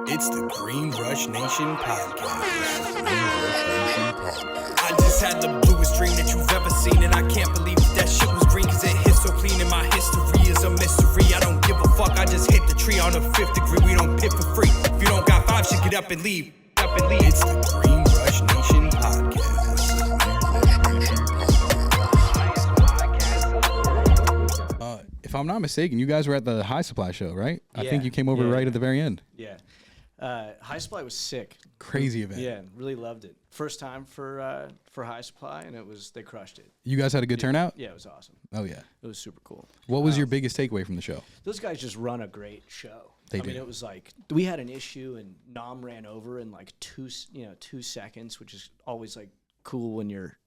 It's the Green Rush Nation podcast. I just had the bluest dream that you've ever seen, and I can't believe that shit was green, cause it hit so clean, and my history is a mystery. I don't give a fuck, I just hit the tree on the 5th degree. We don't pit for free. If you don't got 5, shit, get up and leave. It's the Green Rush Nation podcast. If I'm not mistaken, you guys were at the High Supply show, right? I think you came over right at the very end. Yeah. High Supply was sick. Crazy event. Yeah, really loved it. First time for High Supply, and they crushed it. You guys had a good turnout? Yeah, it was awesome. Oh, yeah. It was super cool. What was your biggest takeaway from the show? Those guys just run a great show. They I do. mean, it was like we had an issue, and Nom ran over in like 2 seconds, which is always like cool when you're,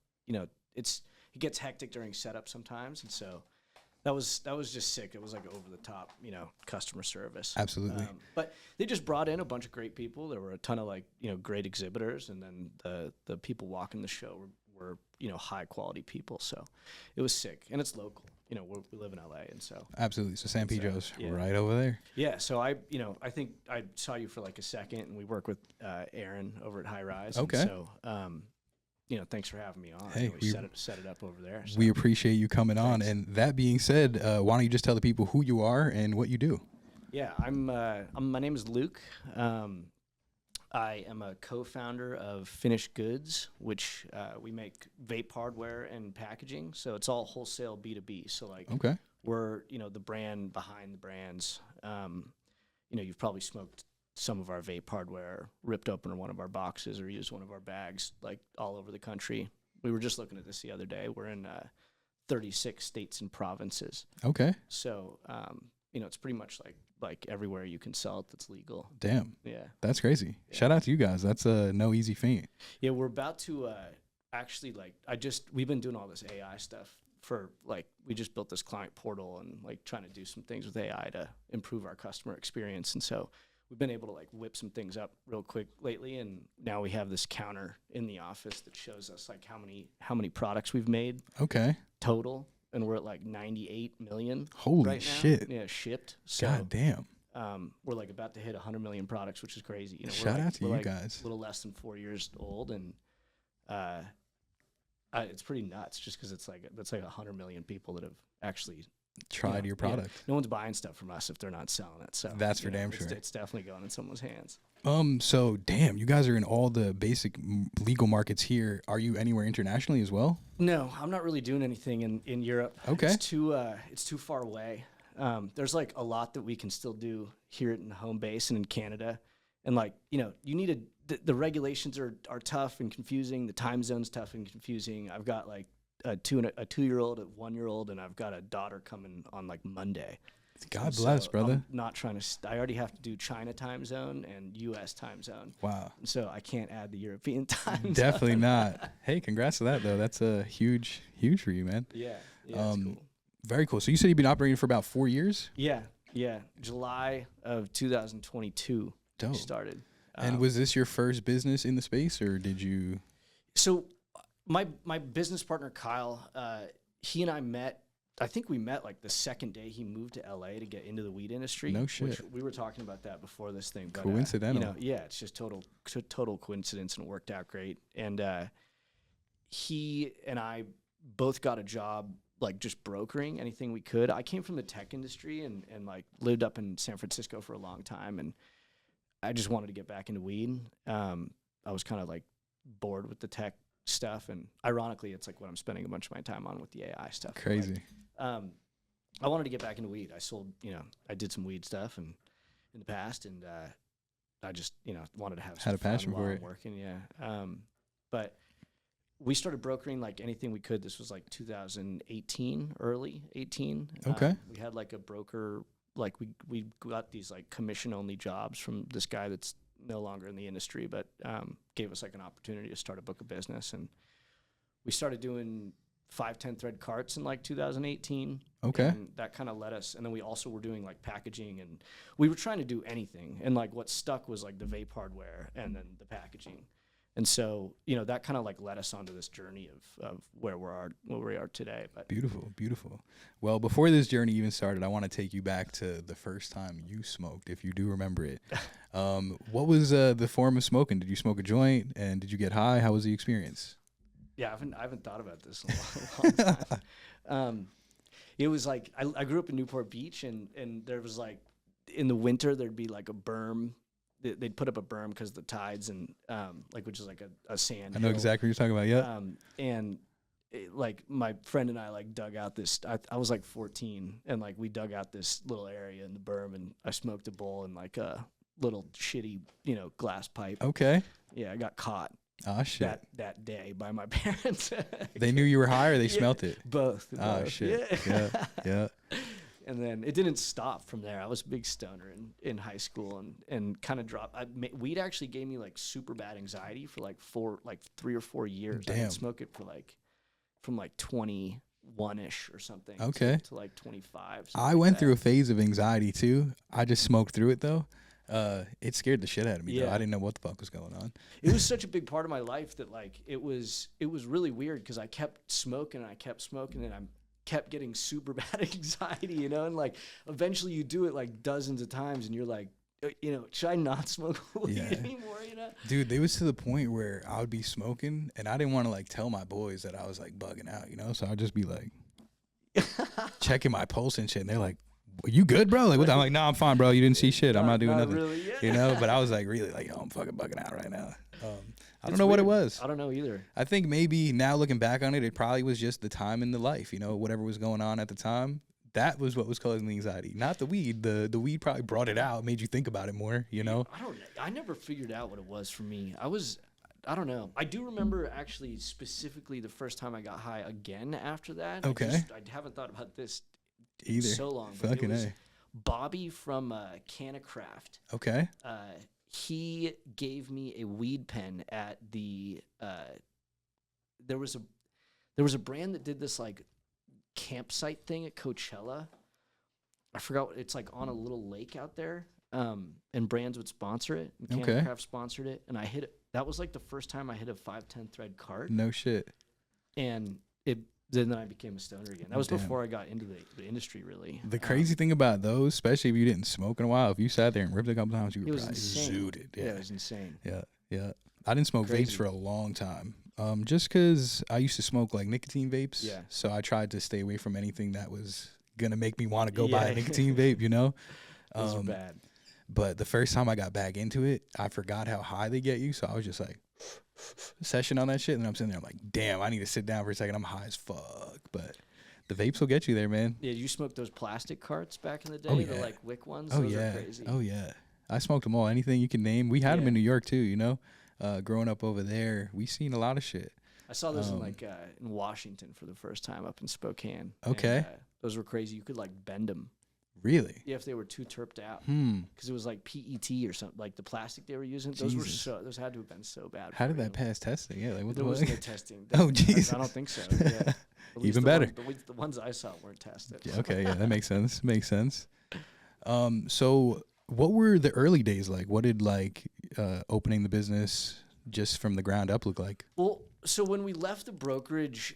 it gets hectic during setup sometimes, and so that was just sick. It was like over the top, customer service. Absolutely. But they just brought in a bunch of great people. There were a ton of great exhibitors, and then the people walking the show were high quality people. So it was sick, and it's local. We live in LA, and so Absolutely. So San Pedro's yeah. right over there. yeah. So I think I saw you for like a second, and we work with Aaron over at High Rise. Okay. And so thanks for having me on. Hey, we set it up over there. So. We appreciate you coming on. Thanks. And that being said, why don't you just tell the people who you are and what you do? Yeah, my name is Luke. I am a co-founder of Finished Goods, which we make vape hardware and packaging. So it's all wholesale B2B. So Okay. we're the brand behind the brands. You've probably smoked some of our vape hardware, ripped open one of our boxes, or used one of our bags, like all over the country. We were just looking at this the other day. We're in 36 states and provinces. Okay. So it's pretty much like everywhere you can sell it that's legal. Damn. Yeah. That's crazy. Yeah. Shout out to you guys. That's no easy feat. Yeah, we're about to actually we've been doing all this AI stuff for we just built this client portal and trying to do some things with AI to improve our customer experience. And so we've been able to whip some things up real quick lately, and now we have this counter in the office that shows us how many products we've made Okay. total, and we're at 98 million. Holy right now. shit. Yeah, shipped. So God damn. we're about to hit 100 million products, which is crazy. Shout out to you guys. A little less than 4 years old, and it's pretty nuts just because that's 100 million people that have actually Tried your product. No one's buying stuff from us if they're not selling it. So That's for damn sure. It's definitely going in someone's hands. So damn, you guys are in all the basic legal markets here. Are you anywhere internationally as well? No, I'm not really doing anything in Europe. Okay. It's too far away. There's a lot that we can still do here in the home base and in Canada. And you need the regulations are tough and confusing. The time zone's tough and confusing. I've got a 2-year-old, a 1-year-old, and I've got a daughter coming on Monday. God bless, brother. I'm not trying to. I already have to do China time zone and U.S. time zone. Wow. So I can't add the European time. Definitely not. Hey, congrats to that though. That's a huge for you, man. Yeah. It's cool. Very cool. So you said you've been operating for about 4 years? Yeah. July of 2022. Dope. We started. And was this your first business in the space, or did you? So my business partner Kyle, he and I met. I think we met the second day he moved to LA to get into the weed industry. No shit. Which we were talking about that before this thing. But, coincidental. It's just total coincidence, and it worked out great. And he and I both got a job just brokering anything we could. I came from the tech industry and lived up in San Francisco for a long time, and I just wanted to get back into weed. I was kind of bored with the tech stuff, and ironically, it's what I'm spending a bunch of my time on with the AI stuff. Crazy. I wanted to get back into weed. I sold, I did some weed stuff in the past, and I just, wanted to have some Had a passion fun for while it. I'm working, yeah. But we started brokering anything we could. This was 2018, early 18. Okay. We had a broker, we got these commission only jobs from this guy that's no longer in the industry, but gave us an opportunity to start a book of business, and we started doing 5-10 thread carts in 2018. Okay. And that kind of led us. And then we also were doing packaging, and we were trying to do anything. And what stuck was the vape hardware and then the packaging. And so, you know, that kind of like led us onto this journey of where we are today. But Beautiful, beautiful. Well, before this journey even started, I want to take you back to the first time you smoked, if you do remember it. What was the form of smoking? Did you smoke a joint, and did you get high? How was the experience? yeah, I haven't thought about this in a long time. It was like I grew up in Newport Beach, and there was like in the winter there'd be like a berm. They'd put up a berm because the tides and like, which is like a sand. I know hill. exactly what you're talking about. Yeah. And like my friend and I like dug out this. I was like 14, and like we dug out this little area in the berm, and I smoked a bowl in like a little shitty, you know, glass pipe. Okay. Yeah, I got caught Oh shit. that day by my parents. They knew you were high, or they smelt it. Both. Oh both. shit. Yeah. Yeah. And then it didn't stop from there. I was a big stoner in high school and kind of dropped. Weed actually gave me like super bad anxiety for like 3 or 4 years. I Damn. would smoke it for like from like 21-ish or something. Okay. To like 25. I went through a phase of anxiety too. I just smoked through it though. It scared the shit out of me. Though. Yeah. I didn't know what the fuck was going on. It was such a big part of my life that like it was really weird because I kept smoking and I kept getting super bad anxiety, you know, and like eventually you do it like dozens of times and you're like, you know, should I not smoke weed anymore, you know? Dude, it was to the point where I would be smoking and I didn't want to like tell my boys that I was like bugging out, you know? So I'd just be like checking my pulse and shit. And they're like, "Are you good, bro?" Like, what? I'm like, "No, I'm fine, bro. You didn't see shit. I'm not doing nothing." Really, yeah. You know? But I was like, really like, "Yo, I'm fucking bugging out right now." I don't It's know what it weird. was. I don't know either. I think maybe now looking back on it, it probably was just the time in the life, you know, whatever was going on at the time. That was what was causing the anxiety, not the weed. The weed probably brought it out, made you think about it more, you know? I never figured out what it was for me. I don't know. I do remember actually specifically the first time I got high again after that. Okay. I haven't thought about this Either. so long. But Fucking it was A. Bobby from Cannabis. Okay. He gave me a weed pen at the there was a brand that did this like campsite thing at Coachella. I forgot it's like on a little lake out there. And brands would sponsor it. And Okay. Cannabis sponsored it. And I hit it. That was like the first time I hit a 510 thread cart. No shit. And then I became a stoner again. That was Damn. before I got into the industry really. The crazy thing about those, especially if you didn't smoke in a while, if you sat there and ripped a couple times, you It were was probably insane. zooted. Yeah, Yeah. it was insane. Yeah. I didn't smoke Crazy. vapes for a long time. Just because I used to smoke like nicotine vapes. Yeah. So I tried to stay away from anything that was going to make me want to go buy Yeah. a nicotine vape, you know? Those are bad. But the first time I got back into it, I forgot how high they get you. So I was just like, session on that shit. And I'm sitting there, I'm like, damn, I need to sit down for a second. I'm high as fuck. But the vapes will get you there, man. Yeah, you smoked those plastic carts back in the day, Oh, the yeah. like wick ones. Oh, Those yeah. are crazy. Oh, yeah. I smoked them all. Anything you can name. We had them Yeah. in New York, too, you know? Growing up over there, we seen a lot of shit. I saw those in Washington for the first time up in Spokane. Okay. And, those were crazy. You could like bend them. Really? Yeah, if they were too terped out. Hmm. Because it was like PET or something, like the plastic they were using. Those Jesus. those had to have been so bad. How for did that you. pass testing? Yeah, like what There the was fuck? no testing. Oh, Jesus. I don't think so. Yeah. At least Even the better. The ones I saw weren't tested. Yeah, okay, yeah, that makes sense. Makes sense. So what were the early days like? What did like opening the business just from the ground up look like? Well, so when we left the brokerage,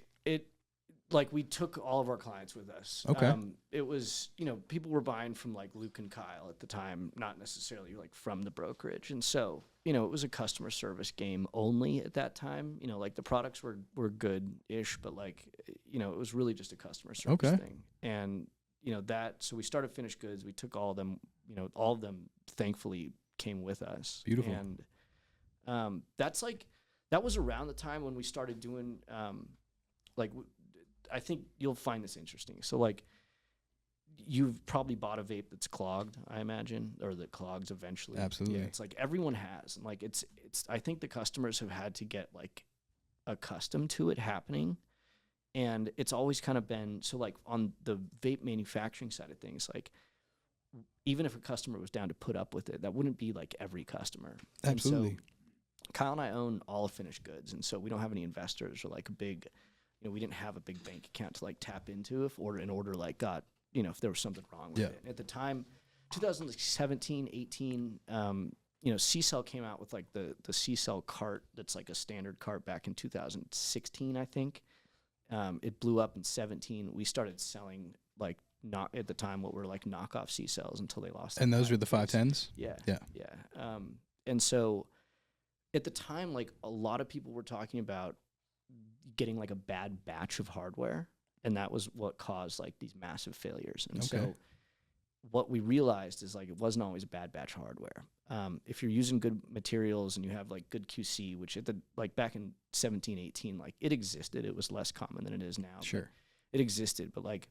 we took all of our clients with us. Okay. It was, people were buying from like Luke and Kyle at the time, not necessarily like from the brokerage. And so, it was a customer service game only at that time. Like the products were good-ish, but like, it was really just a customer service thing. And, so we started finished goods. We took all of them, all of them thankfully came with us. Beautiful. And that was around the time when we started doing, I think you'll find this interesting. So like you've probably bought a vape that's clogged, I imagine, or that clogs eventually. Absolutely. Yeah, it's like everyone has. And like it's I think the customers have had to get like accustomed to it happening. And it's always kind of been so like on the vape manufacturing side of things, like even if a customer was down to put up with it, that wouldn't be like every customer. Absolutely. And so Kyle and I own all of finished goods, and so we don't have any investors or like a big we didn't have a big bank account to like tap into if there was something wrong with it. And at the time, 2017, 18, C-Cell came out with like the C-Cell cart that's like a standard cart back in 2016, I think. It blew up in 17. We started selling like not at the time what were like knockoff C-Cells until they lost. And those were the 510s? Yeah. Yeah. Yeah. And so at the time, like a lot of people were talking about getting like a bad batch of hardware, and that was what caused like these massive failures. And so what we realized is like it wasn't always a bad batch of hardware. If you're using good materials and you have like good QC, which at the like back in 17, 18, like it existed. It was less common than it is now. Sure. It existed, but like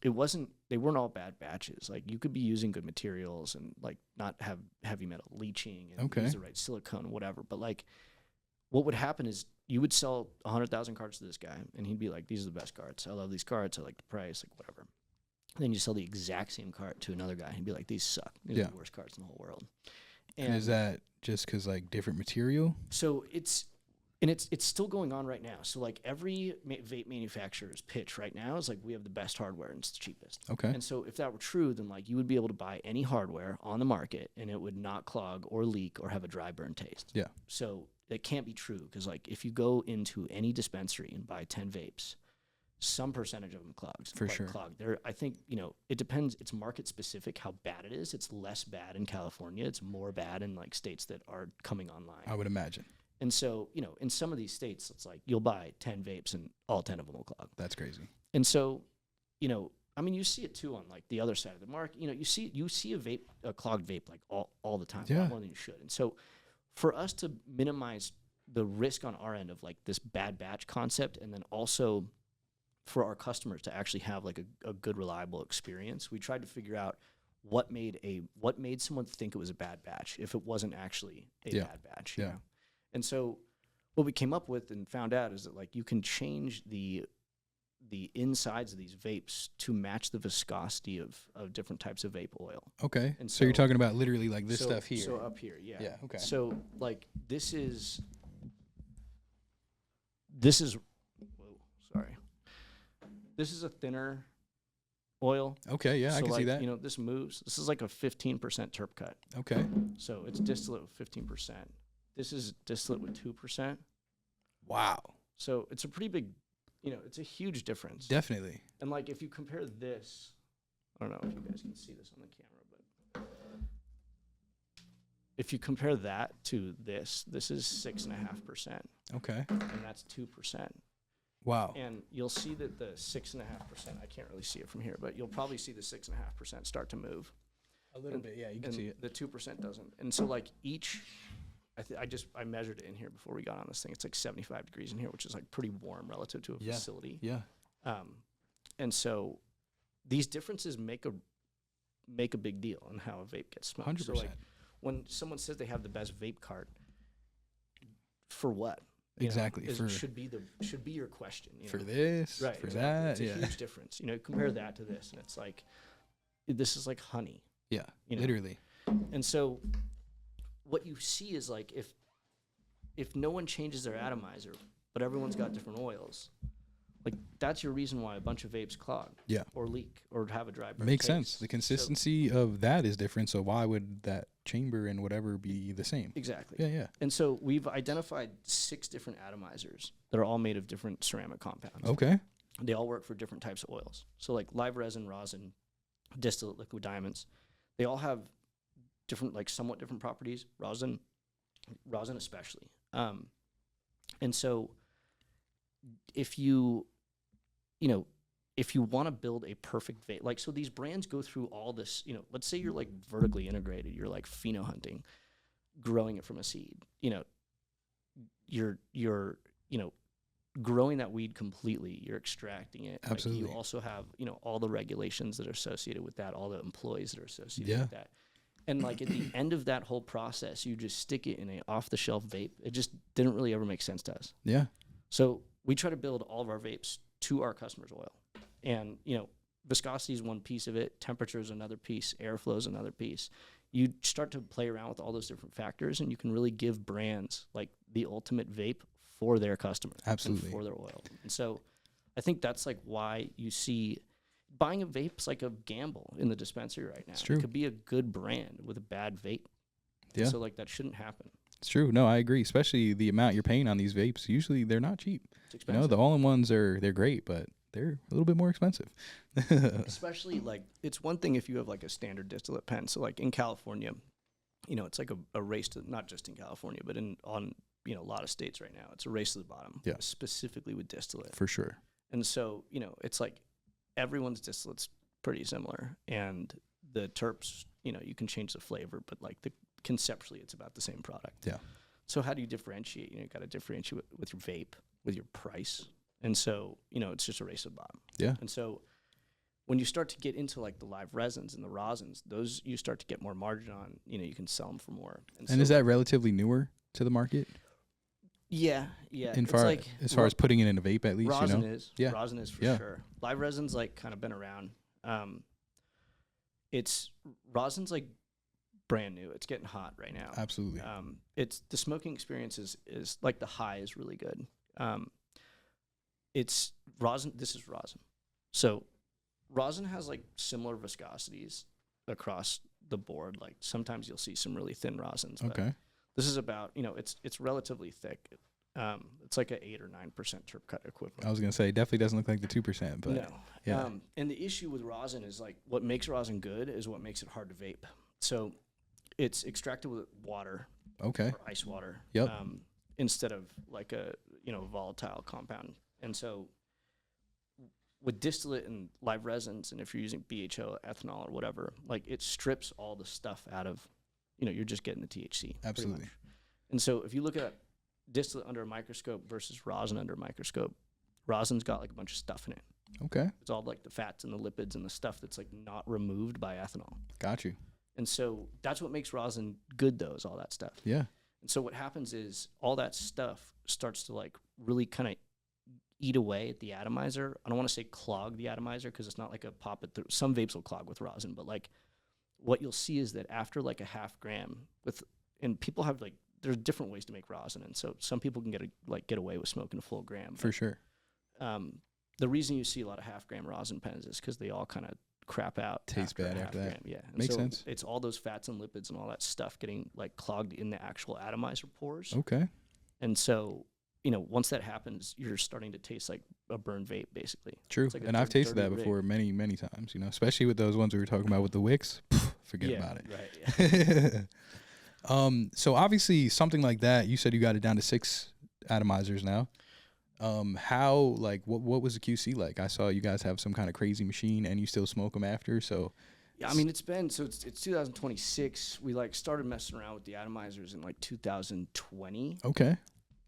they weren't all bad batches. Like you could be using good materials and like not have heavy metal leaching and use the right silicone, whatever. But like what would happen is you would sell 100,000 carts to this guy and he'd be like, these are the best carts. I love these carts. I like the price, like whatever. Then you sell the exact same cart to another guy and he'd be like, these suck. These are the worst carts in the whole world. And is that just because like different material? So it's still going on right now. So like every vape manufacturer's pitch right now is like, we have the best hardware and it's the cheapest. Okay. And so if that were true, then like you would be able to buy any hardware on the market and it would not clog or leak or have a dry burn taste. Yeah. So that can't be true because like if you go into any dispensary and buy 10 vapes, some percentage of them clogs. For sure. I think, it depends. It's market specific how bad it is. It's less bad in California. It's more bad in like states that are coming online. I would imagine. And so, in some of these states, it's like you'll buy 10 vapes and all 10 of them will clog. That's crazy. And so, you see it too on like the other side of the market. You see a clogged vape like all the time, a lot more than you should. And so for us to minimize the risk on our end of like this bad batch concept, and then also for our customers to actually have like a good, reliable experience, we tried to figure out what made someone think it was a bad batch if it wasn't actually a bad batch. You know? And so what we came up with and found out is that like you can change the insides of these vapes to match the viscosity of different types of vape oil. Okay. And so you're talking about literally like this stuff here. So up here, yeah. Yeah, okay. So like this is this is a thinner oil. Okay, yeah, I can see that. This moves. This is like a 15% terp cut. Okay. So it's distillate with 15%. This is distillate with 2%. Wow. So it's a pretty big, it's a huge difference. Definitely. And like if you compare this, I don't know if you guys can see this on the camera, but if you compare that to this is 6.5%. Okay. And that's 2%. Wow. And you'll see that the 6.5%, I can't really see it from here, but you'll probably see the 6.5% start to move. A little bit, yeah, you can see it. The 2% doesn't. And so like each, I measured it in here before we got on this thing. It's like 75 degrees in here, which is like pretty warm relative to a facility. Yeah. And so these differences make a big deal on how a vape gets smoked. 100%. So like when someone says they have the best vape cart, for what? Exactly. Should be your question. For this, right, for exactly. that. It's a huge difference. Compare that to this, and it's like, this is like honey. Yeah, literally. And so what you see is like if no one changes their atomizer, but everyone's got different oils, like that's your reason why a bunch of vapes clog. Yeah. Or leak or have a dry burn. Makes sense. The consistency of that is different, so why would that chamber and whatever be the same? Exactly. Yeah. And so we've identified 6 different atomizers that are all made of different ceramic compounds. Okay. They all work for different types of oils. So like live resin, rosin, distillate, liquid diamonds, they all have different, like somewhat different properties. Rosin especially. And so if you want to build a perfect vape, like, so these brands go through all this, let's say you're like vertically integrated, you're like pheno hunting, growing it from a seed, you're growing that weed completely, you're extracting it. Absolutely. Like you also have, all the regulations that are associated with that, all the employees that are associated with that. And like at the end of that whole process, you just stick it in a off-the-shelf vape. It just didn't really ever make sense to us. Yeah. So we try to build all of our vapes to our customers' oil. And, viscosity is one piece of it. Temperature is another piece. Airflow is another piece. You start to play around with all those different factors, and you can really give brands like the ultimate vape for their customers. Absolutely. And for their oil. And so I think that's like why you see buying a vape is like a gamble in the dispensary right now. It's true. It could be a good brand with a bad vape. Yeah. So like that shouldn't happen. It's true. No, I agree. Especially the amount you're paying on these vapes. Usually they're not cheap. It's expensive. You know, the all-in-ones they're great, but they're a little bit more expensive. Especially like it's one thing if you have like a standard distillate pen. So like in California, you know, it's like a race to, not just in California, but on you know, a lot of states right now, it's a race to the bottom. Yeah. Specifically with distillate. For sure. And so, you know, it's like everyone's distillate's pretty similar, and the terps, you know, you can change the flavor, but like conceptually it's about the same product. Yeah. So how do you differentiate? You know, you got to differentiate with your vape, with your price. And so, you know, it's just a race to the bottom. Yeah. And so when you start to get into like the live resins and the rosins, those you start to get more margin on, you know, you can sell them for more. And so, is that relatively newer to the market? Yeah. As far as putting it in a vape, at least, rosin you know? is. Yeah. Rosin is for sure. Live resin's like kind of been around. Rosin's like brand new. It's getting hot right now. Absolutely. It's the smoking experience is like the high is really good. It's rosin. This is rosin. So rosin has like similar viscosities across the board. Like sometimes you'll see some really thin rosins. But Okay. this is about, you know, it's relatively thick. It's like an 8 or 9% terp cut equivalent. I was gonna say, definitely doesn't look like the 2%, but No. yeah. And the issue with rosin is like what makes rosin good is what makes it hard to vape. So it's extracted with water Okay. or ice water. Yep. Instead of like a, you know, volatile compound. And so with distillate and live resins, and if you're using BHO, ethanol, or whatever, like it strips all the stuff out of, you know, you're just getting the THC. Absolutely. Pretty much. And so if you look at distillate under a microscope versus rosin under a microscope, rosin's got like a bunch of stuff in it. Okay. It's all like the fats and the lipids and the stuff that's like not removed by ethanol. Got you. And so that's what makes rosin good, though, is all that stuff. Yeah. And so what happens is all that stuff starts to like really kind of eat away at the atomizer. I don't want to say clog the atomizer because it's not like a pop it through. Some vapes will clog with rosin, but like what you'll see is that after like a half gram and people have like, there's different ways to make rosin. And so some people can get away with smoking a full gram. For sure. The reason you see a lot of half gram rosin pens is because they all kind of crap out. Taste bad a after half that. gram. Yeah. And Makes so sense. It's all those fats and lipids and all that stuff getting like clogged in the actual atomizer pores. Okay. And so, you know, once that happens, you're starting to taste like a burned vape, basically. True. It's like a And I've tasted dirty that rig. before many, many times, you know, especially with those ones we were talking about with the wicks. Forget about it. Right. So obviously something like that, you said you got it down to 6 atomizers now. How, like, what was the QC like? I saw you guys have some kind of crazy machine and you still smoke them after. So Yeah, I mean, it's 2026. We like started messing around with the atomizers in like 2020. okay,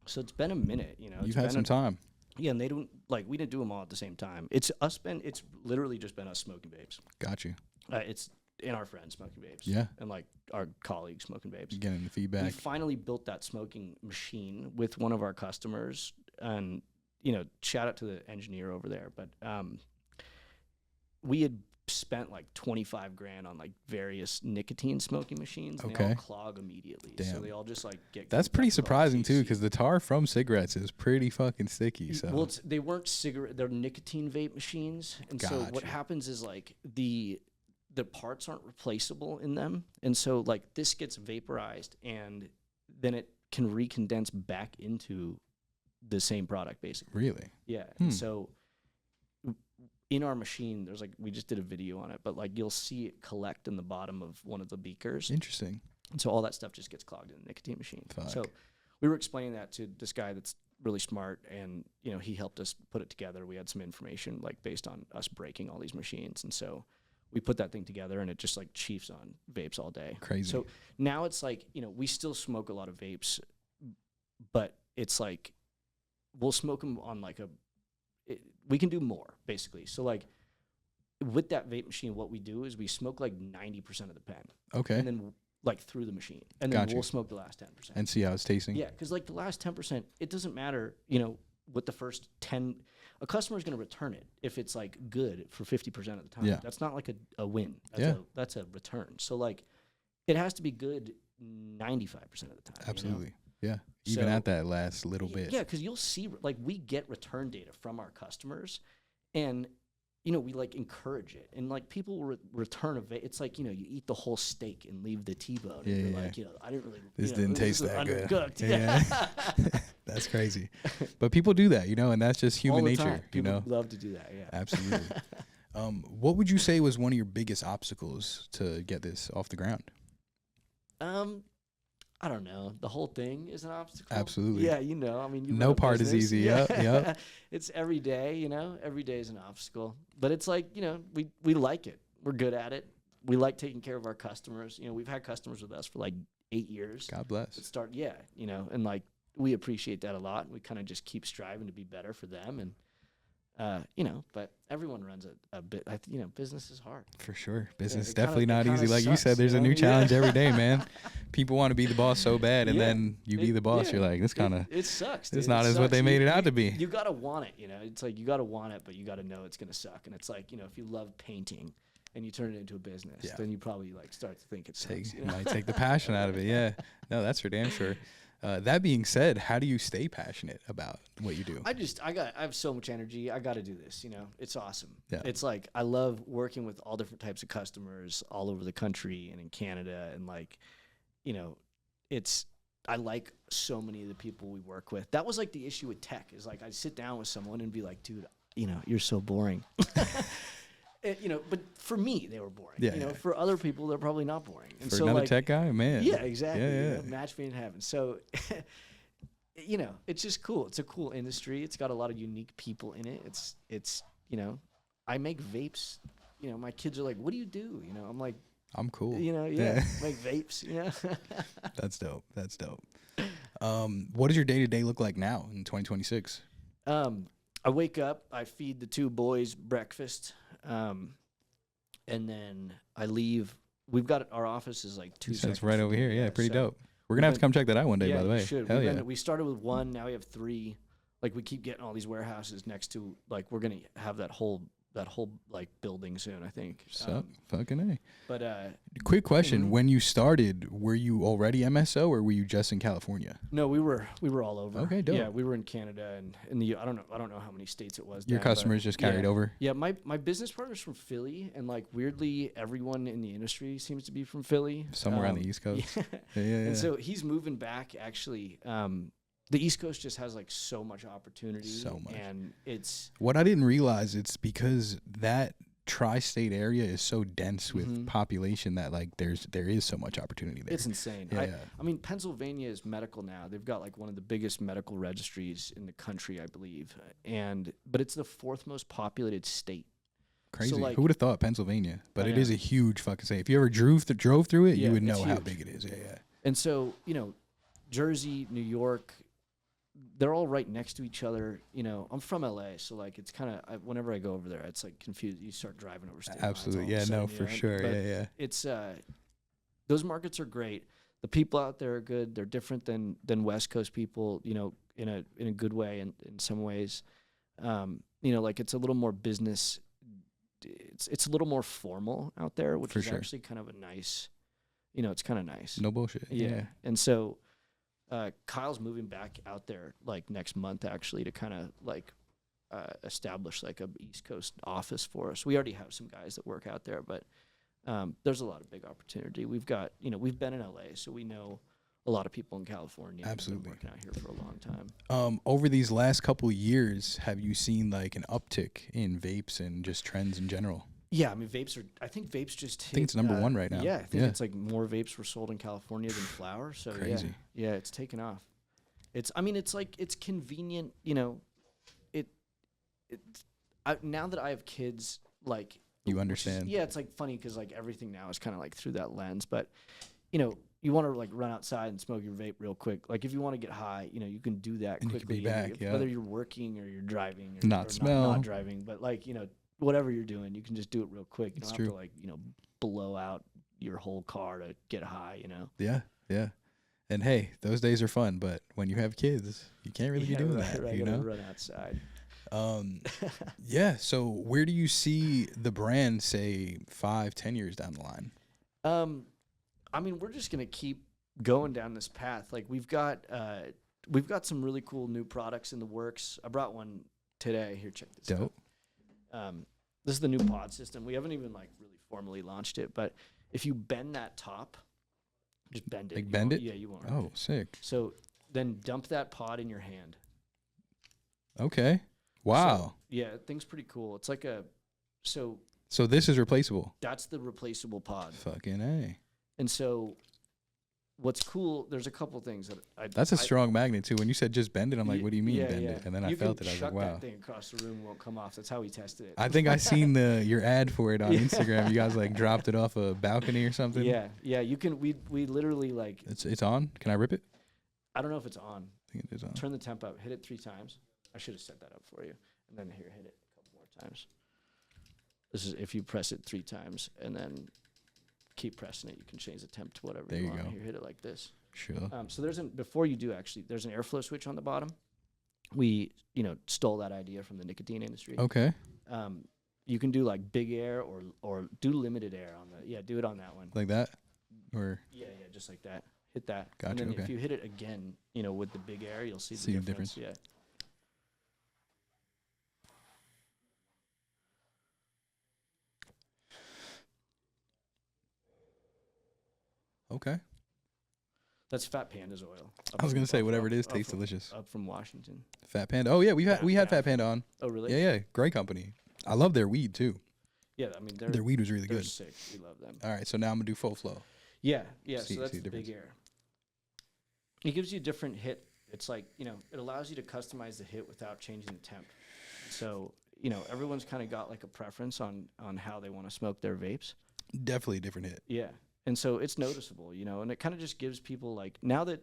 So it's been a minute, you know. you've had some time. Yeah, and they don't like we didn't do them all at the same time. It's literally just been us smoking vapes. Got you. It's and our friends smoking vapes. Yeah. And like our colleagues smoking vapes. Getting the We feedback. finally built that smoking machine with one of our customers, and you know, shout out to the engineer over there. But we had spent like 25 grand on like various nicotine smoking machines, and they all Okay. clog immediately. Damn. So they all just like get. That's pretty conducted all surprising too, THC. because the tar from cigarettes is pretty fucking sticky. So Well, they weren't cigarette; they're nicotine vape machines, and so what Gotcha. happens is like the parts aren't replaceable in them, and so like this gets vaporized, and then it can recondense back into the same product, basically. really, Yeah. And so in our machine, there's like we just did a video on it, but like you'll see it collect in the bottom of one of the beakers, interesting. and so all that stuff just gets clogged in the nicotine machine. Fuck. So we were explaining that to this guy that's really smart, and you know he helped us put it together. We had some information like based on us breaking all these machines, and so we put that thing together, and it just like chiefs on vapes all day. Crazy. So now it's like, you know, we still smoke a lot of vapes, but it's like we'll smoke them on like we can do more basically. So like with that vape machine, what we do is we smoke like 90% of the pen, Okay, and then like through the machine, and then Gotcha. we'll smoke the last 10%. and see how it's tasting. Yeah, because like the last 10%, it doesn't matter, you know, with the first 10, a customer is going to return it if it's like good for 50% of the time. Yeah. That's not like a win. That's a return. So like it has to be good 95% of the time. Absolutely. You know? Yeah, even So- at that last little bit. Yeah, because you'll see, like, we get return data from our customers, and we like encourage it, and like people return a vape. It's like, you eat the whole steak and leave the T-bone. Yeah, and you're yeah. like, I didn't really. This didn't taste was that good. undercooked. Yeah. That's crazy. But people do that, and that's just human All the nature, time. People love to do that. Yeah. Absolutely. What would you say was one of your biggest obstacles to get this off the ground? I don't know. The whole thing is an obstacle. Absolutely. Yeah, I mean, you No run a part is business. easy. Yeah. Yep. It's every day, every day is an obstacle. But it's like, we like it. We're good at it. We like taking care of our customers. We've had customers with us for like 8 years. God bless. And like we appreciate that a lot. We kind of just keep striving to be better for them, and but everyone runs a bit. Business is hard. For sure. Business is it kinda- definitely it not kinda easy. Like you sucks, said, there's a you new know? challenge Yeah. every day, man. People want to be the boss so bad, and Yeah. then you be the boss. You're like, this kind of, It sucks. it's dude. not It as what sucks. they made it out to be. You gotta want it. It's like you gotta want it, but you gotta know it's gonna suck. And it's like, if you love painting and you turn it into a business, Yeah. then you probably like start to think it sucks. Might take the passion out of it. Yeah. No, that's for damn sure. That being said, how do you stay passionate about what you do? I have so much energy. I got to do this. It's awesome. Yeah. It's like, I love working with all different types of customers all over the country and in Canada. And like, I like so many of the people we work with. That was like the issue with tech, is like, I'd sit down with someone and be like, dude, you're so boring. But for me, they were boring. Yeah. For other people, they're probably not boring. And For so another like, tech guy, man. yeah, exactly. Yeah. Match made in heaven. So, it's just cool. It's a cool industry. It's got a lot of unique people in it. It's I make vapes. My kids are like, "What do you do?" I'm like, I'm cool. yeah. Make vapes. That's dope. That's dope. What does your day-to-day look like now in 2026? I wake up, I feed the 2 boys breakfast, and then I leave. We've got our office is like 2 It's seconds right from over here. here. Yeah, pretty so dope. We're gonna have to come check that out one day, yeah, by the way. you should. Hell yeah. We started with 1, now we have 3. Like, we keep getting all these warehouses next to, like, we're gonna have that whole like building soon, I think. Sup? Fucking A. But Quick question: Mhm. when you started, were you already MSO or were you just in California? no, we were all over. Okay, dope. Yeah, we were in Canada and in the I don't know how many states it was. Your now, but customers just carried yeah. over. Yeah, my business partner's from Philly, and like weirdly, everyone in the industry seems to be from Philly. Somewhere on the East Coast. Yeah. Yeah. And so he's moving back. Actually, the East Coast just has like so much opportunity. So much. and it's What I didn't realize, it's because that tri-state area is so dense with Mhm. population that like there is so much opportunity there. It's insane. Yeah, yeah. I mean, Pennsylvania is medical now. They've got like one of the biggest medical registries in the country, I believe. But it's the 4th most populated state. Crazy. like- Who would have thought Pennsylvania? But I it know. is a huge fucking state. If you ever drove through it, Yeah, you would it's know how huge. big it is. Yeah. And so, Jersey, New York, they're all right next to each other. I'm from LA, so like it's kind of whenever I go over there, it's like confused. You start driving over state lines all Absolutely. of a Yeah, sudden, no, for sure. But Yeah. it's those markets are great. The people out there are good. They're different than West Coast people, in a good way and in some ways. Like it's a little more business. It's a little more formal out there, which For is sure. actually kind of a nice. It's kind of nice. No bullshit. Yeah. And so Kyle's moving back out there like next month actually to kind of like establish like a East Coast office for us. We already have some guys that work out there, but there's a lot of big opportunity. We've got, we've been in LA, so we know a lot of people in California. Absolutely. We've been working out here for a long time. Over these last couple of years, have you seen like an uptick in vapes and just trends in general? Yeah, I mean, I think vapes just hit. think it's number 1 right now. Yeah, I think Yeah. it's like more vapes were sold in California than flower. So Crazy. Yeah, it's taken off. It's like, it's convenient, now that I have kids, like. You which is- understand. Yeah, it's like funny because like everything now is kind of like through that lens. But, you want to like run outside and smoke your vape real quick. Like if you want to get high, you can do that And you can quickly. be back, yeah. Whether you're working or you're driving or Not or smell. not driving, but like, whatever you're doing, you can just do it real quick. You It's don't true. have to like, blow out your whole car to get high, Yeah. And hey, those days are fun, but when you have kids, you can't really be doing that. Right, You gotta know. run outside. Yeah. So where do you see the brand, say, 5-10 years down the line? I mean, we're just gonna keep going down this path. Like we've got some really cool new products in the works. I brought one today. Here, check this Dope. out. This is the new pod system. We haven't even like really formally launched it, but if you bend that top, just bend it. Like bend it? Yeah, you won't. Oh, sick. So then dump that pod in your hand. Okay. Wow. So, yeah, thing's pretty cool. It's like so this is replaceable. that's the replaceable pod. Fucking A. And so what's cool, there's a couple things that That's a strong magnet too. When you said just bend it, I'm like, what do you mean yeah, bend yeah. it? And then I You felt can it. I was chuck like, wow. that thing across the room, won't come off. That's how we tested it. I think I seen your ad for it on Instagram. You guys like dropped it off a balcony or something. Yeah, you can. We literally like. It's on. Can I rip it? I don't know if it's on. I think it is on. Turn the temp up. Hit it 3 times. I should have set that up for you. And then here, hit it a couple more times. This is if you press it 3 times and then keep pressing it, you can change the temp to whatever There you want. go. Here, hit it like this. Sure. So before you do actually, there's an airflow switch on the bottom. We stole that idea from the nicotine industry. Okay. You can do like big air or do limited air on do it on that one. Like that? Or Yeah, just like that. Hit that. Gotcha, And then okay. if you hit it again, with the big air, you'll see See the the difference. difference. Yeah. okay. That's Fat Panda's oil. I was gonna say whatever it is tastes from, delicious. Up from Washington. Fat Panda. Oh yeah, we had Yeah. Fat Panda on. Oh really? Yeah, great company. I love their weed too. Yeah, I mean Their weed was really they're good. sick. We love them. All right, so now I'm gonna do full flow. Yeah. See- So that's see the the big air. It gives you a different hit. It's like it allows you to customize the hit without changing the temp. So everyone's kind of got like a preference on how they want to smoke their vapes. Definitely a different hit. Yeah. And so it's noticeable, and it kind of just gives people like now that,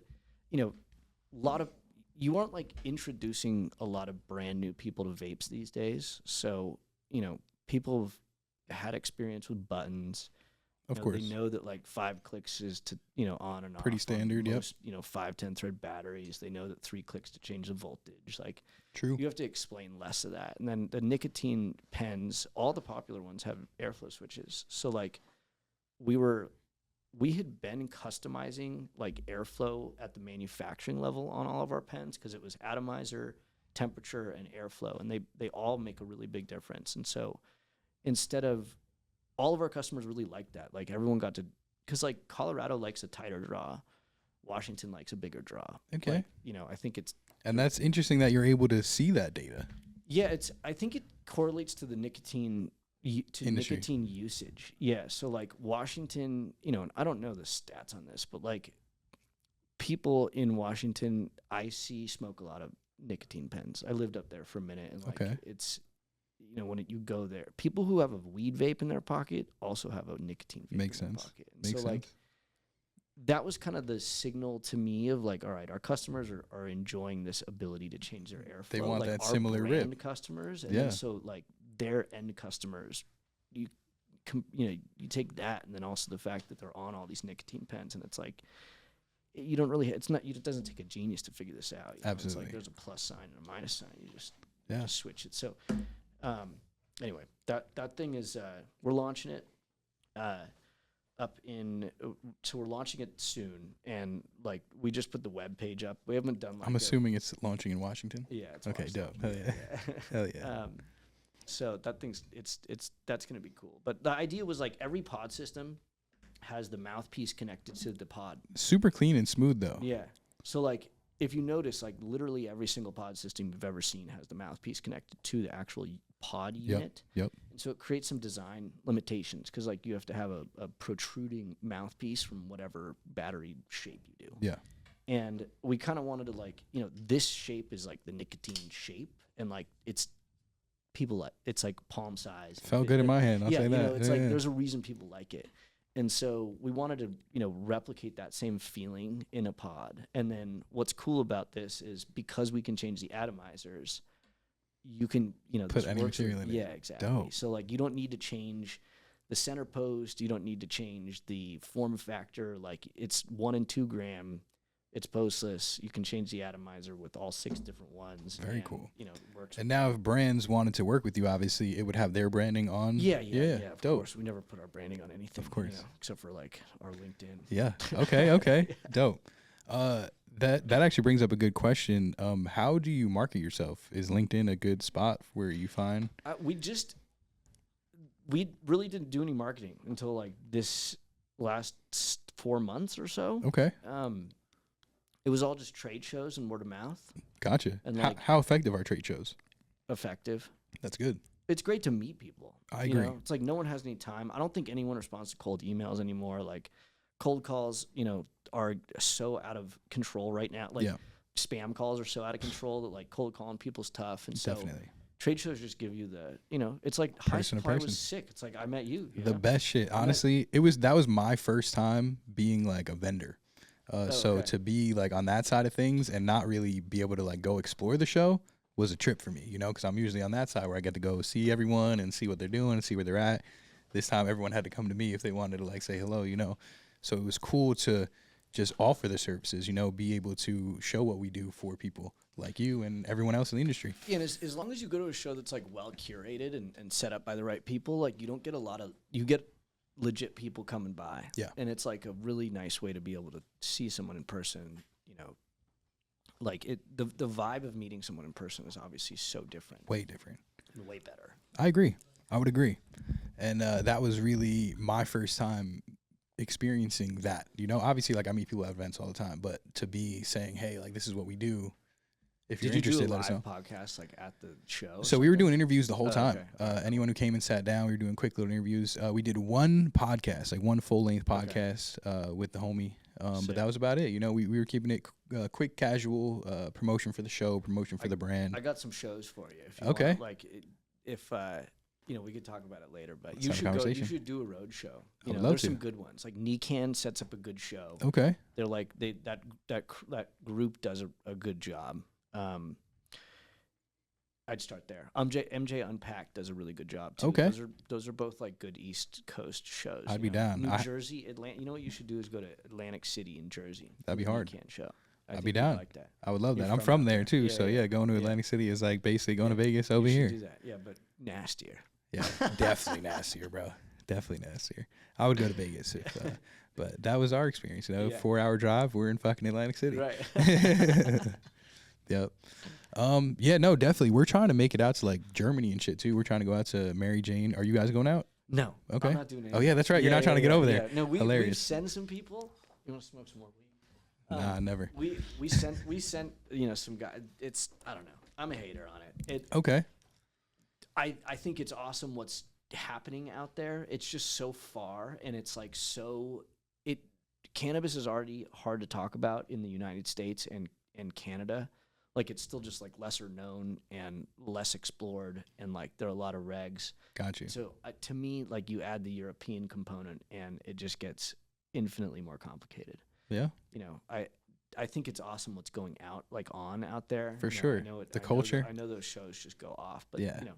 you aren't like introducing a lot of brand new people to vapes these days. So, people have had experience with buttons. Of course. They know that like 5 clicks is to, on and off. Pretty on standard, yep. most, 5-10 thread batteries. They know that 3 clicks to change the voltage. Like True. you have to explain less of that. And then the nicotine pens, all the popular ones have airflow switches. So like we had been customizing like airflow at the manufacturing level on all of our pens because it was atomizer, temperature, and airflow, and they all make a really big difference. And so instead of all of our customers really liked that, like everyone got to, because like Colorado likes a tighter draw, Washington likes a bigger draw. Okay. Like, I think it's And that's interesting that you're able to see that data. yeah, I think it correlates to the nicotine Industry. nicotine usage. Yeah, so like Washington, and I don't know the stats on this, but like people in Washington I see smoke a lot of nicotine pens. I lived up there for a minute, and like Okay. it's when you go there, people who have a weed vape in their pocket also have a nicotine vape Makes in their sense. pocket. And Makes so like sense. that was kind of the signal to me of like, all right, our customers are enjoying this ability to change their airflow. They want like that our similar rip. brand customers, and Yeah. then so like their end customers, you take that, and then also the fact that they're on all these nicotine pens, and it's like you don't really. It's not. It doesn't take a genius to figure this out. It's Absolutely. like there's a plus sign and a minus sign. You just Yeah. switch it. So anyway, that thing is we're launching it. Up in, so we're launching it soon, and like we just put the web page up. We haven't done. Like I'm assuming it's launching in Washington. Yeah. It's Okay, Washington. dope. Hell yeah. Hell yeah. So that thing's that's gonna be cool. But the idea was like every pod system has the mouthpiece connected to the pod. Super clean and smooth though. Yeah. So like if you notice, like literally every single pod system you've ever seen has the mouthpiece connected to the actual pod unit. Yep. And so it creates some design limitations because like you have to have a protruding mouthpiece from whatever battery shape you do. Yeah. And we kind of wanted to like, this shape is like the nicotine shape, and like it's like palm size. Felt good in my hand. I'll Yeah, say that. it's Yeah, like yeah. there's a reason people like it. And so we wanted to, replicate that same feeling in a pod. And then what's cool about this is because we can change the atomizers, you can, Put this any works with- material in it. Yeah, exactly. Dope. So like you don't need to change the center post. You don't need to change the form factor. Like it's 1 and 2 gram. It's postless. You can change the atomizer with all 6 different ones. Very and, cool. It works. And now if brands wanted to work with you, obviously it would have their branding on. Yeah, of dope. course. We never put our branding on anything. Of course. Except for like our LinkedIn. Yeah. Okay. Dope. That actually brings up a good question. How do you market yourself? Is LinkedIn a good spot where you find? we really didn't do any marketing until like this last 4 months or so. Okay. It was all just trade shows and word of mouth. Gotcha. And how, like- how effective are trade shows? Effective. That's good. It's great to meet people. I you agree. know? It's like no one has any time. I don't think anyone responds to cold emails anymore. Like cold calls, you know, are so out of control right now. Like Yeah. spam calls are so out of control that like cold calling people's tough. And so Definitely. trade shows just give you the, you know, it's like high Person to supply person. was sick. It's like I met you. The best shit. Honestly, that was my first time being like a vendor. So okay. to be like on that side of things and not really be able to like go explore the show was a trip for me, you know, because I'm usually on that side where I get to go see everyone and see what they're doing and see where they're at. This time everyone had to come to me if they wanted to like say hello, you know. So it was cool to just offer the services, you know, be able to show what we do for people like you and everyone else in the industry. Yeah, and as long as you go to a show that's like well curated and set up by the right people, like you don't get you get legit people coming by. Yeah. And it's like a really nice way to be able to see someone in person, you know. Like the vibe of meeting someone in person is obviously so different. Way different. And way better. I agree. I would agree. And that was really my first time experiencing that. You know, obviously, like I meet people at events all the time, but to be saying, hey, like this is what we do. If you're Did you interested, do a let us live know. podcast like at the show? So we were doing interviews the whole time. okay. Anyone who came and sat down, we were doing quick little interviews. We did one podcast, like one full length Okay. podcast with the homie. But Sick. that was about it. You know, we were keeping it quick, casual, promotion for the show, promotion for the brand. I got some shows for you. If you Okay. Want, like if you know, we could talk about it later, but Let's you have a should go. You conversation. should do a road show. I You would know, love there's to. some good ones. Like Nikan sets up a good show. Okay. They're like that group does a good job. I'd start there. MJ Unpacked does a really good job too. Okay. Those are both like good East Coast shows. I'd you be know? down. New Jersey, Atlanta. You know what you should do is go to Atlantic City in Jersey. That'd be for the hard. Nikan show. I'd think be you'd down. Like that. I would love You're that. I'm from from out there there. too. Yeah, So yeah. yeah, going to Yeah. Atlantic City is like basically going to Yeah. Vegas over You should here. do that. Yeah, but nastier. Yeah, definitely nastier, bro. Definitely nastier. I would go to Vegas if, but that was our experience. You know, Yeah. 4-hour drive. We're in fucking Atlantic City. Right. Yep. Yeah, no, definitely. We're trying to make it out to like Germany and shit too. We're trying to go out to Mary Jane. Are you guys going out? No. Okay. I'm not doing anything. Oh yeah, that's right. You're not trying to get over there. Yeah. No, we Hilarious. send some people. You want to smoke some more weed? Nah, never. We sent you know some guy. It's I don't know. I'm a hater on it. Okay. I think it's awesome what's happening out there. It's just so far, and it's like cannabis is already hard to talk about in the United States and Canada. Like it's still just like lesser known and less explored, and like there are a lot of regs. Got you. So to me, like you add the European component, and it just gets infinitely more complicated. Yeah. You know, I think it's awesome what's going on out there. For You know, sure. I know The culture. I know those shows just go off, but Yeah. you know,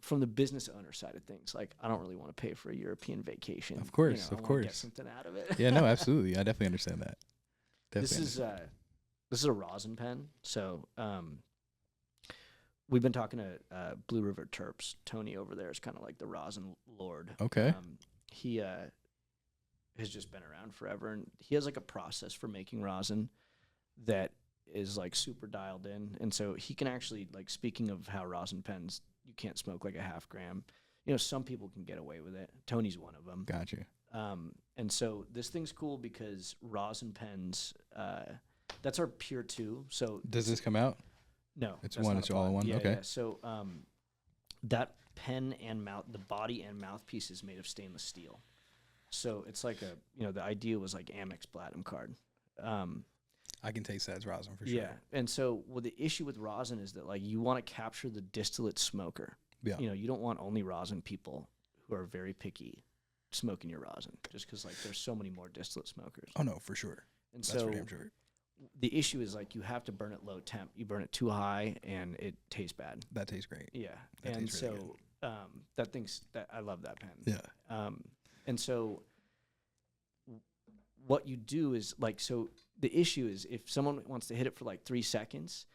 from the business owner side of things, like I don't really want to pay for a European vacation. Of course, you know, of I wanna get course. something out of it. Yeah, no, absolutely. I definitely understand that. Definitely. This is a rosin pen. So we've been talking to Blue River Terps. Tony over there is kind of like the rosin lord. Okay. He has just been around forever, and he has like a process for making rosin that is like super dialed in. And so he can actually, like, speaking of how rosin pens, you can't smoke like a half gram. You know, some people can get away with it. Tony's one of them. Got you. And so this thing's cool because rosin pens, that's our Pure 2. So Does this come out? no, It's that's one, not it's a all in pod. one? Yeah, Okay. yeah. So that pen and the body and mouthpiece is made of stainless steel. So it's like the idea was like Amex Platinum card. I can taste that as rosin for sure. Yeah. And so the issue with rosin is that like you want to capture the distillate smoker. Yeah. You know, you don't want only rosin people who are very picky smoking your rosin just because like there's so many more distillate smokers. Oh no, for sure. And That's so for damn sure. the issue is like you have to burn it low temp. You burn it too high and it tastes bad. That tastes great. Yeah. That and tastes so really I love that pen. Yeah. And so what you do is like, so the issue is if someone wants to hit it for like 3 seconds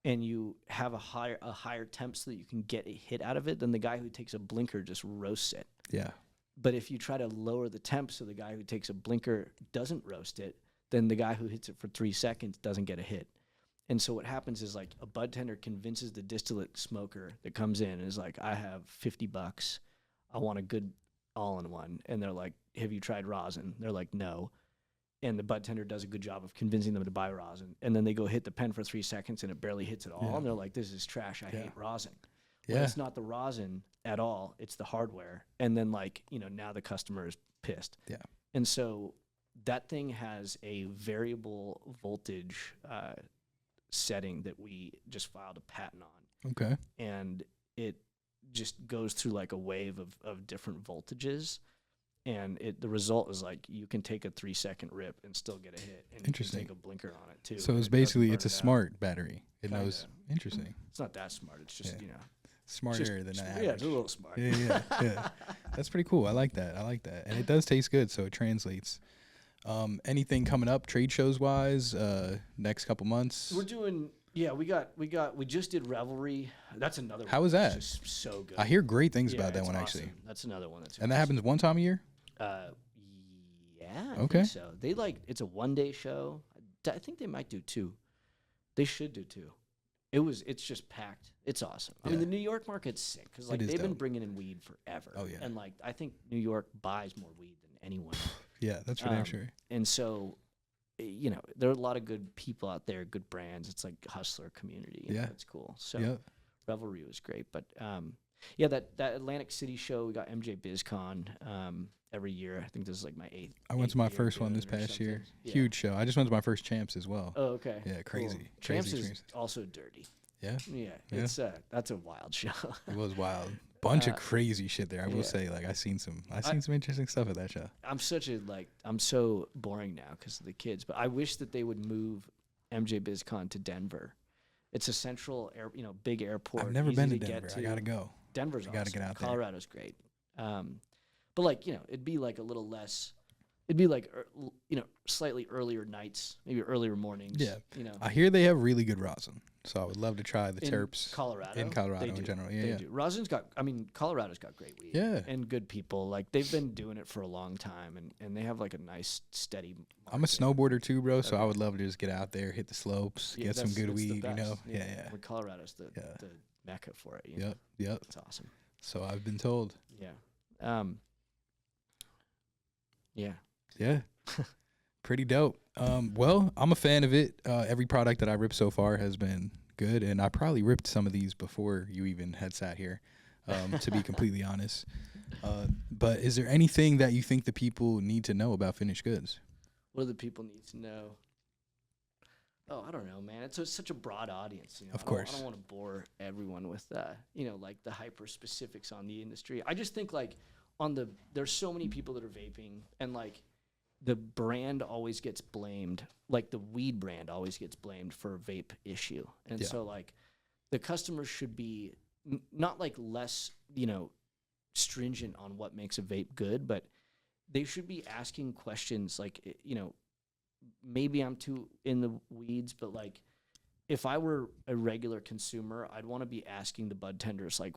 and you have a higher temp so that you can get a hit out of it, then the guy who takes a blinker just roasts it. Yeah. But if you try to lower the temp so the guy who takes a blinker doesn't roast it, then the guy who hits it for 3 seconds doesn't get a hit. And so what happens is like a bud tender convinces the distillate smoker that comes in and is like, I have $50. I want a good all-in-one. And they're like, have you tried rosin? They're like, no. And the bud tender does a good job of convincing them to buy rosin. And then they go hit the pen for 3 seconds and it barely hits it all. Yeah. And they're like, this is trash. I hate rosin. Yeah. But it's not the rosin at all. It's the hardware. And then like, you know, now the customer is pissed. Yeah. And so that thing has a variable voltage setting that we just filed a patent on. Okay. And it just goes through like a wave of different voltages. And the result is like you can take a 3-second rip and still get a hit. And Interesting. You can take a blinker on it too. So it's It basically, doesn't it's a burn it out. smart battery. It Kinda. knows. Interesting. It's not that smart. It's just, you know. Smarter than average. Yeah, it's a little smart. Yeah. That's pretty cool. I like that. And it does taste good, so it translates. Anything coming up trade shows wise, next couple months? We're doing, we just did Revelry. That's another one. How was that? It's just so good. I hear great things about that it's one, awesome. actually. That's another one. And that happens one time a year? Yeah. I Okay. think so they it's a 1-day show. I think they might do 2. They should do 2. It's just packed. It's awesome. I mean, the New York market's sick because like It is they've been dope. bringing in weed forever. Oh, yeah. And like I think New York buys more weed than anyone. Yeah, that's for damn sure. And so, you know, there are a lot of good people out there, good brands. It's like hustler community. You know, Yeah. it's cool. So Yep. Revelry was great, but that Atlantic City show, we got MJ BizCon every year. I think this is like my 8th. I went to my year first one doing this it or past year. something. Yeah. Huge show. I just went to my first Champs as well. Oh, okay. Yeah, Cool. crazy. Champs Crazy is experience. also dirty. Yeah, Yeah, Yeah. it's that's a wild show. it was wild. Bunch of crazy shit there. I will say, like, I seen some interesting stuff at that show. I'm so boring now because of the kids, but I wish that they would move MJ BizCon to Denver. It's a central big airport. I've never easy been to get Denver. I gotta go. Denver's I gotta awesome. get out there. Colorado's great. But like, it'd be like a little less. It'd be like slightly earlier nights, maybe earlier mornings. Yeah. You know. I hear they have really good rosin, so I would love to try the In terps Colorado. in Colorado They in do. general. They Yeah, do. Colorado's got great weed. Yeah. And good people. Like they've been doing it for a long time and they have like a nice steady I'm a market. snowboarder too, bro. So I would love to just get out there, hit the slopes, Yeah, get some that's- good that's the weed. You know. best. Yeah. Well, Colorado's the mecca for it. You know? Yep. It's awesome. So I've been told. Yeah. Yeah. Yeah. Pretty dope. Well, I'm a fan of it. Every product that I ripped so far has been good, and I probably ripped some of these before you even had sat here, to be completely honest. But is there anything that you think the people need to know about finished goods? What do the people need to know? Oh, I don't know, man. It's such a broad audience. You know? Of course. I don't want to bore everyone with, like the hyper specifics on the industry. I just think like there's so many people that are vaping and like the brand always gets blamed. Like the weed brand always gets blamed for a vape issue. And so like the customers should be not like less, stringent on what makes a vape good, but they should be asking questions like, maybe I'm too in the weeds, but like if I were a regular consumer, I'd want to be asking the bud tenders, like,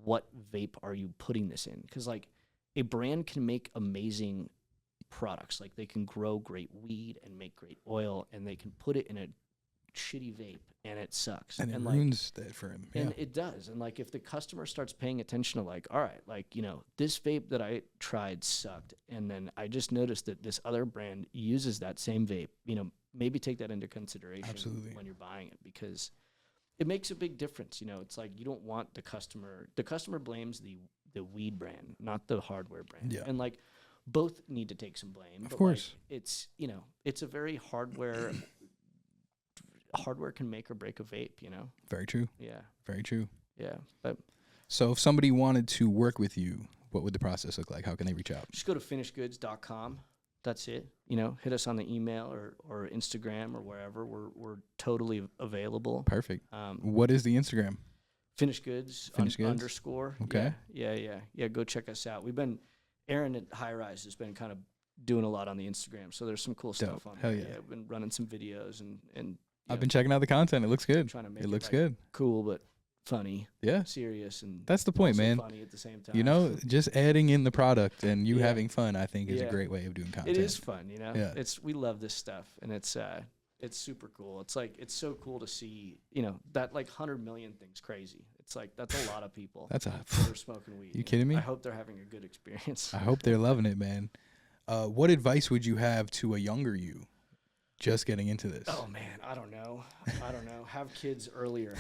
what vape are you putting this in? Because like a brand can make amazing products. Like they can grow great weed and make great oil and they can put it in a shitty vape and it sucks. And it like, ruins that for him. and it does. And like if the customer starts paying attention to like, all right, like, this vape that I tried sucked. And then I just noticed that this other brand uses that same vape, maybe take that into consideration Absolutely. when you're buying it because it makes a big difference. It's like you don't want the customer blames the weed brand, not the hardware brand. Yeah. And like both need to take some blame. Of but course. like, it's a very hardware can make or break a vape, Very true. Yeah. Very true. Yeah. But So if somebody wanted to work with you, what would the process look like? How can they reach out? just go to finishedgoods.com. That's it. Hit us on the email or Instagram or wherever. We're totally available. Perfect. What is the Instagram? Finished Goods, Finished Goods? underscore. Okay. Yeah. Go check us out. Aaron at High Rise has been kind of doing a lot on the Instagram, so there's some cool stuff on Hell there. yeah. We've been running some videos and I've been checking out the content. It looks good. trying to make It looks like, good. cool but funny, Yeah. serious, and That's the point, also man. funny at the same time. Just adding in the product and you Yeah. having fun, I think, is a Yeah. great way of doing content. It is fun, Yeah. We love this stuff, and it's It's super cool. It's like, it's so cool to see, you know, that like 100 million thing's crazy. It's like, that's a lot of people That's a. that are smoking weed. You kidding me? I hope they're having a good experience. I hope they're loving it, man. What advice would you have to a younger you just getting into this? Oh man, I don't know. Have kids earlier.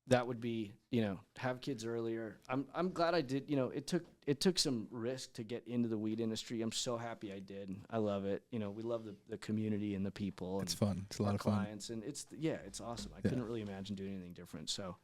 That would be, you know, have kids earlier. I'm glad I did. You know, it took some risk to get into the weed industry. I'm so happy I did. I love it. You know, we love the community and the people. It's fun. It's a lot of fun. Clients, and it's awesome. I couldn't really imagine doing anything different. So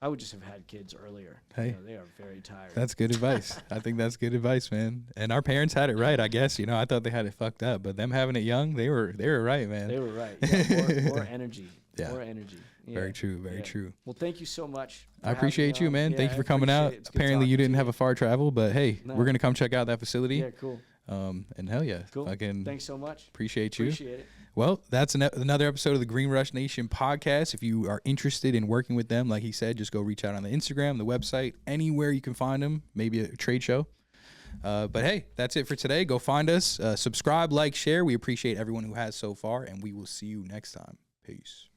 I would just have had kids earlier. Hey, you know, they are very tired. That's good advice. I think that's good advice, man. And our parents had it right, I guess. You know, I thought they had it fucked up, but them having it young, they were right, man. They were right. Yeah, more energy. Yeah. More energy. Yeah. Very true. Very true. Well, thank you so much. I appreciate you, man. Yeah, thank you for I coming out. appreciate it. It's good Apparently, you talking didn't to have a far travel, but hey, No. we're gonna come check out that facility. Yeah, cool. And hell yeah, Cool. fucking Thanks so much. appreciate you. Appreciate it. Well, that's another episode of the Green Rush Nation podcast. If you are interested in working with them, like he said, just go reach out on the Instagram, the website, anywhere you can find them, maybe a trade show. But hey, that's it for today. Go find us, subscribe, like, share. We appreciate everyone who has so far, and we will see you next time. Peace.